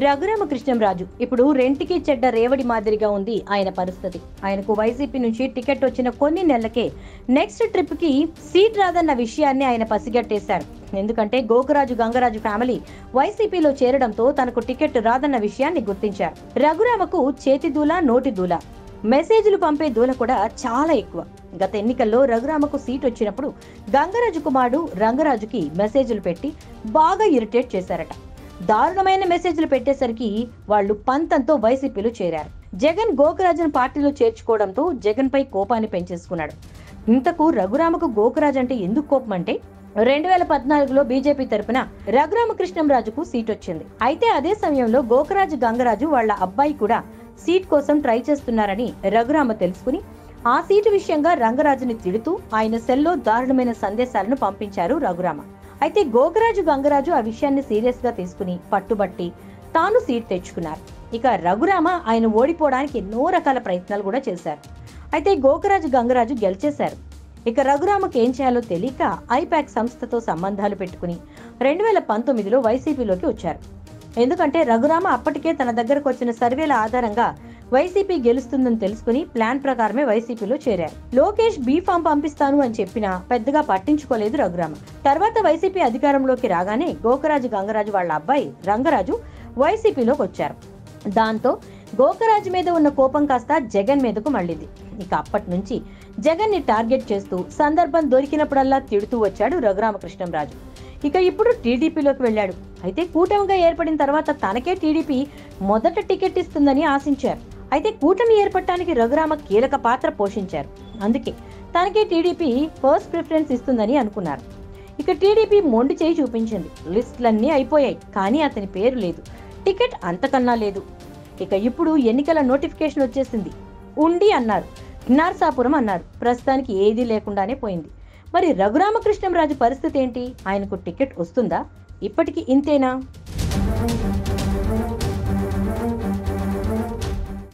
రఘురామకృష్ణంరాజు ఇప్పుడు రెంటికి చెడ్డ రేవడి మాదిరిగా ఉంది ఆయన పరిస్థితి. ఆయనకు వైసీపీ నుంచి టికెట్ వచ్చిన కొన్ని నెలలకే నెక్స్ట్ ట్రిప్ కి సీట్ రాదన్న విషయాన్ని ఆయన పసిగట్టేశారు. ఎందుకంటే గోకరాజు గంగరాజు ఫ్యామిలీ వైసీపీలో చేరడంతో తనకు టికెట్ రాదన్న విషయాన్ని గుర్తించారు. రఘురామకు చేతి దూల నోటి దూల, మెసేజ్లు పంపే దూల కూడా చాలా ఎక్కువ. గత ఎన్నికల్లో రఘురామకు సీట్ వచ్చినప్పుడు గంగరాజు కుమారుడు రంగరాజుకి మెసేజ్లు పెట్టి బాగా ఇరిటేట్ చేశారట. దారుణమైన మెసేజ్లు పెట్టేసరికి వాళ్లు పంతంతో వైసీపీలో చేరారు. జగన్ గోకరాజును పార్టీలో చేర్చుకోవడంతో జగన్ పై కోపాన్ని పెంచేసుకున్నాడు. ఇంతకు రఘురామకు గోకరాజు అంటే ఎందుకు కోపం అంటే 2014లో బీజేపీ తరపున రఘురామకృష్ణంరాజుకు సీట్ వచ్చింది. అయితే అదే సమయంలో గోకరాజు గంగరాజు వాళ్ల అబ్బాయి కూడా సీట్ కోసం ట్రై చేస్తున్నారని రఘురామ తెలుసుకుని ఆ సీటు విషయంగా రంగరాజుని తిడుతూ ఆయన సెల్లో దారుణమైన సందేశాలను పంపించారు రఘురామ. అయితే గోకరాజు గంగరాజు ఆ విషయాన్ని సీరియస్ గా తీసుకుని పట్టుబట్టి తాను సీట్ తెచ్చుకున్నారు. ఇక రఘురామ ఆయన ఓడిపోవడానికి ఎన్నో రకాల ప్రయత్నాలు కూడా చేశారు. అయితే గోకరాజు గంగరాజు గెలిచేశారు. ఇక రఘురామకు ఏం చేయాలో తెలియక ఐపాక్ సంస్థతో సంబంధాలు పెట్టుకుని 2019లో వైసీపీలోకి వచ్చారు. ఎందుకంటే రఘురామ అప్పటికే తన దగ్గరకు వచ్చిన సర్వేల ఆధారంగా వైసీపీ గెలుస్తుందని తెలుసుకుని ప్లాన్ ప్రకారమే వైసీపీలో చేరారు. లోకేష్ బీఫామ్ పంపిస్తాను అని చెప్పినా పెద్దగా పట్టించుకోలేదు రఘురామ. తర్వాత వైసీపీ అధికారంలోకి రాగానే గోకరాజు గంగరాజు వాళ్ల అబ్బాయి రంగరాజు వైసీపీలోకి వచ్చారు. దాంతో గోకరాజు మీద ఉన్న కోపం కాస్త జగన్ మీదకు మళ్ళింది. ఇక అప్పటి నుంచి జగన్ ని టార్గెట్ చేస్తూ సందర్భం దొరికినప్పుడల్లా తిడుతూ వచ్చాడు రఘురామకృష్ణంరాజు. ఇక ఇప్పుడు టీడీపీలోకి వెళ్ళాడు. అయితే కూటమిగా ఏర్పడిన తర్వాత తనకే టీడీపీ మొదట టికెట్ ఇస్తుందని ఆశించారు. అయితే కూటమి ఏర్పడటానికి రఘురామ కీలక పాత్ర పోషించారు. అందుకే తనకే టీడీపీ ఫస్ట్ ప్రిఫరెన్స్ ఇస్తుందని అనుకున్నారు. ఇక టీడీపీ మొండి చేయి చూపించింది. లిస్టులన్నీ అయిపోయాయి, కానీ అతని పేరు లేదు, టికెట్ అంతకన్నా లేదు. ఇక ఇప్పుడు ఎన్నికల నోటిఫికేషన్ వచ్చేసింది. ఉండి అన్నారు, నర్సాపురం అన్నారు, ప్రస్తుతానికి ఏదీ లేకుండానే పోయింది. మరి రఘురామకృష్ణంరాజు పరిస్థితి ఏంటి? ఆయనకు టికెట్ వస్తుందా? ఇప్పటికీ ఇంతేనా?